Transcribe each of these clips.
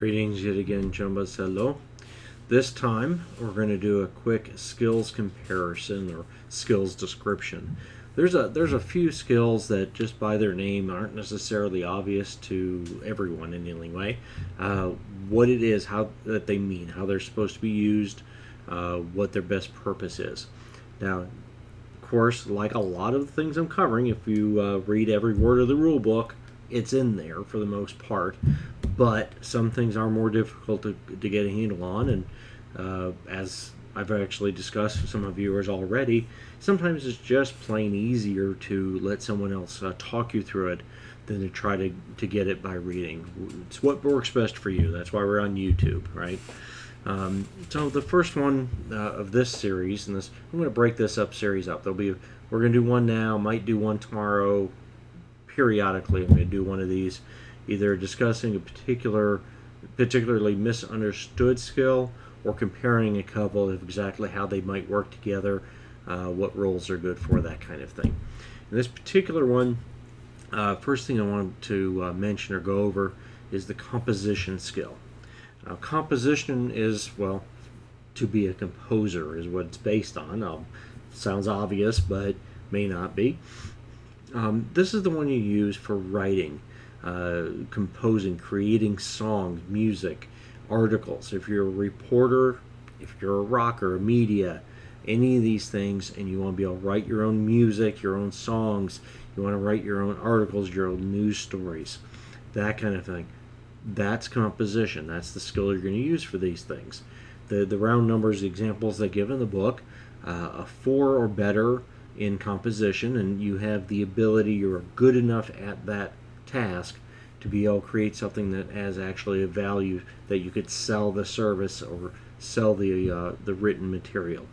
Greetings yet again, Jumbas. Hello. This time we're going to do a quick skills comparison or skills description. There's a few skills that just by their name aren't necessarily obvious to everyone in any way. What it is, how that they mean, how they're supposed to be used, what their best purpose is. Now, of course, like a lot of the things I'm covering, if you read every word of the rule book, it's in there for the most part. But some things are more difficult to get a handle on, and as I've actually discussed with some of viewers already, sometimes it's just plain easier to let someone else talk you through it than to try to get it by reading. It's what works best for you. That's why we're on YouTube, right? So the first one of this series, and I'm going to break this series up. We're going to do one now, might do one tomorrow. Periodically, I'm going to do one of these, either discussing a particularly misunderstood skill or comparing a couple of exactly how they might work together, what roles are good for, that kind of thing. In this particular one, first thing I want to mention or go over is the composition skill. Now, composition is, well, to be a composer is what it's based on. Sounds obvious, but may not be. This is the one you use for writing, composing, creating songs, music, articles. If you're a reporter, if you're a rocker, media, any of these things, and you want to be able to write your own music, your own songs, you want to write your own articles, your own news stories, that kind of thing. That's composition. That's the skill you're going to use for these things. The round numbers, the examples they give in the book, a 4 or better in composition, and you have the ability, you're good enough at that task to be able to create something that has actually a value that you could sell the service or sell the written material.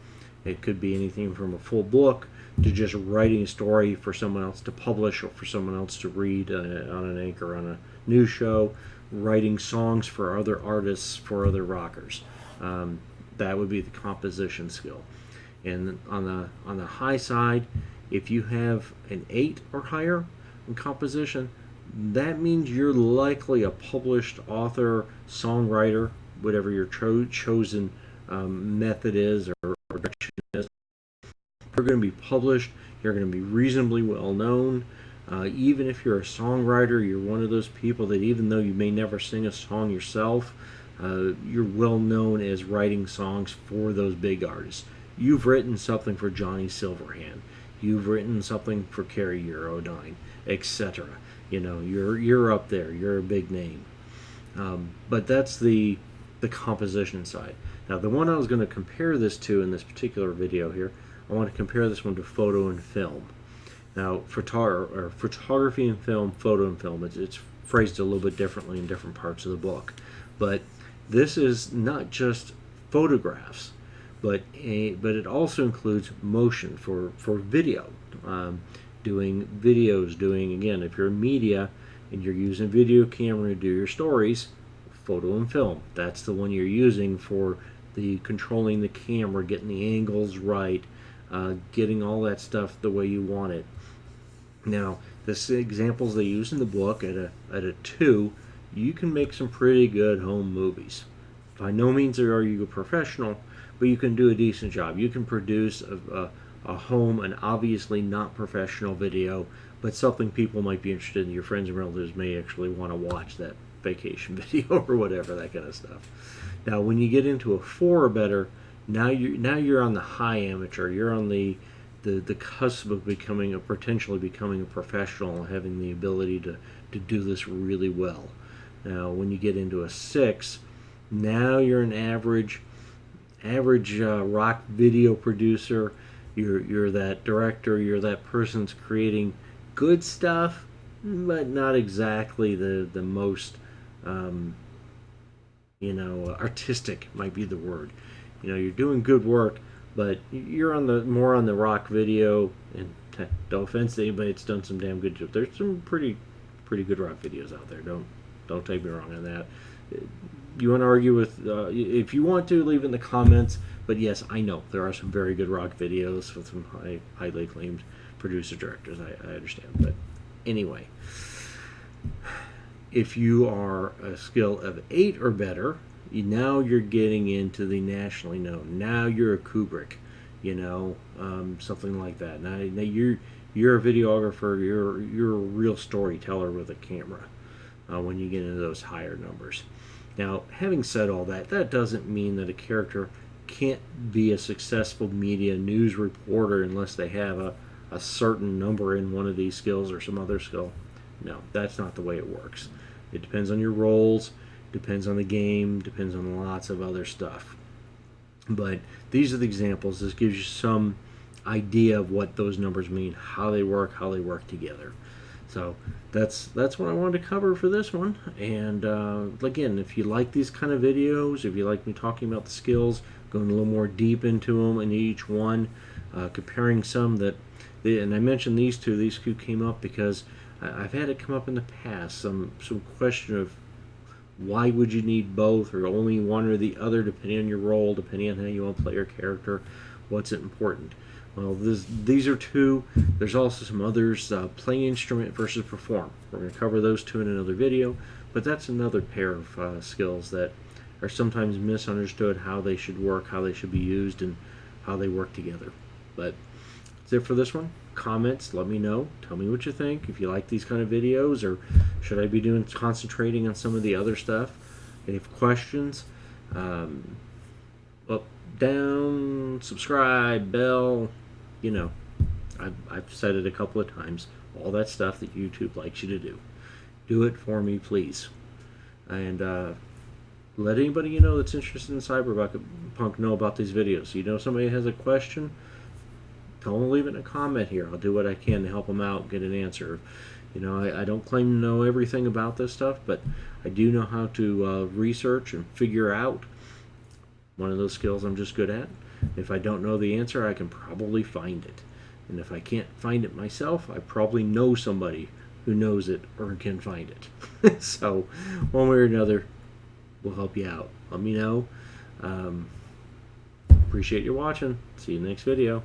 It could be anything from a full book to just writing a story for someone else to publish or for someone else to read on an anchor on a news show, writing songs for other artists, for other rockers. That would be the composition skill. And on the high side, if you have an 8 or higher in composition, that means you're likely a published author, songwriter, whatever your chosen method is or direction is. You're going to be published. You're going to be reasonably well known. Even if you're a songwriter, you're one of those people that even though you may never sing a song yourself, you're well known as writing songs for those big artists. You've written something for Johnny Silverhand. You've written something for Carrie Eurodyne, etc. You know, you're up there. You're a big name. But that's the composition side. Now, the one I was going to compare this to in this particular video here, I want to compare this one to photo and film. Now, photography and film, photo and film, it's phrased a little bit differently in different parts of the book. But this is not just photographs, but it also includes motion for video, doing videos, again, if you're in media and you're using a video camera to do your stories, photo and film, that's the one you're using for the controlling the camera, getting the angles right, getting all that stuff the way you want it. Now, the examples they use in the book at a 2, you can make some pretty good home movies. By no means are you a professional, but you can do a decent job. You can produce a home, an obviously not professional video, but something people might be interested in. Your friends and relatives may actually want to watch that vacation video or whatever, that kind of stuff. Now, when you get into a 4 or better, now you're on the high amateur. You're on the cusp of potentially becoming a professional, having the ability to do this really well. Now, when you get into a 6, now you're an average rock video producer. You're that director. You're that person that's creating good stuff, but not exactly the most artistic might be the word. You're doing good work, but you're more on the rock video. And no offense to anybody that's done some damn good job. There's some pretty good rock videos out there. Don't take me wrong on that. You want to argue with, if you want to, leave it in the comments. But yes, I know there are some very good rock videos with some highly acclaimed producer directors. I understand. But anyway, if you are a skill of 8 or better, now you're getting into the nationally known. Now you're a Kubrick, something like that. Now you're a videographer. You're a real storyteller with a camera when you get into those higher numbers. Now, having said all that, that doesn't mean that a character can't be a successful media news reporter unless they have a certain number in one of these skills or some other skill. No, that's not the way it works. It depends on your roles, depends on the game, depends on lots of other stuff. But these are the examples. This gives you some idea of what those numbers mean, how they work together. So that's what I wanted to cover for this one. And again, if you like these kind of videos, if you like me talking about the skills, going a little more deep into them in each one, comparing some and I mentioned these two came up because I've had it come up in the past, some question of why would you need both or only one or the other, depending on your role, depending on how you want to play your character, what's important. Well, these are two. There's also some others, play instrument versus perform. We're going to cover those two in another video, but that's another pair of skills that are sometimes misunderstood, how they should work, how they should be used, and how they work together. But that's it for this one. Comments, let me know. Tell me what you think. If you like these kind of videos, or should I be concentrating on some of the other stuff? If you have questions, up, down, subscribe, bell, I've said it a couple of times. All that stuff that YouTube likes you to do. Do it for me, please. And let anybody you know that's interested in Cyberpunk know about these videos. Somebody has a question, tell them to leave it in a comment here. I'll do what I can to help them out, get an answer. I don't claim to know everything about this stuff, but I do know how to research and figure out. One of those skills I'm just good at. If I don't know the answer, I can probably find it. And if I can't find it myself, I probably know somebody who knows it or can find it. So, one way or another, we'll help you out. Let me know. Appreciate you watching. See you next video.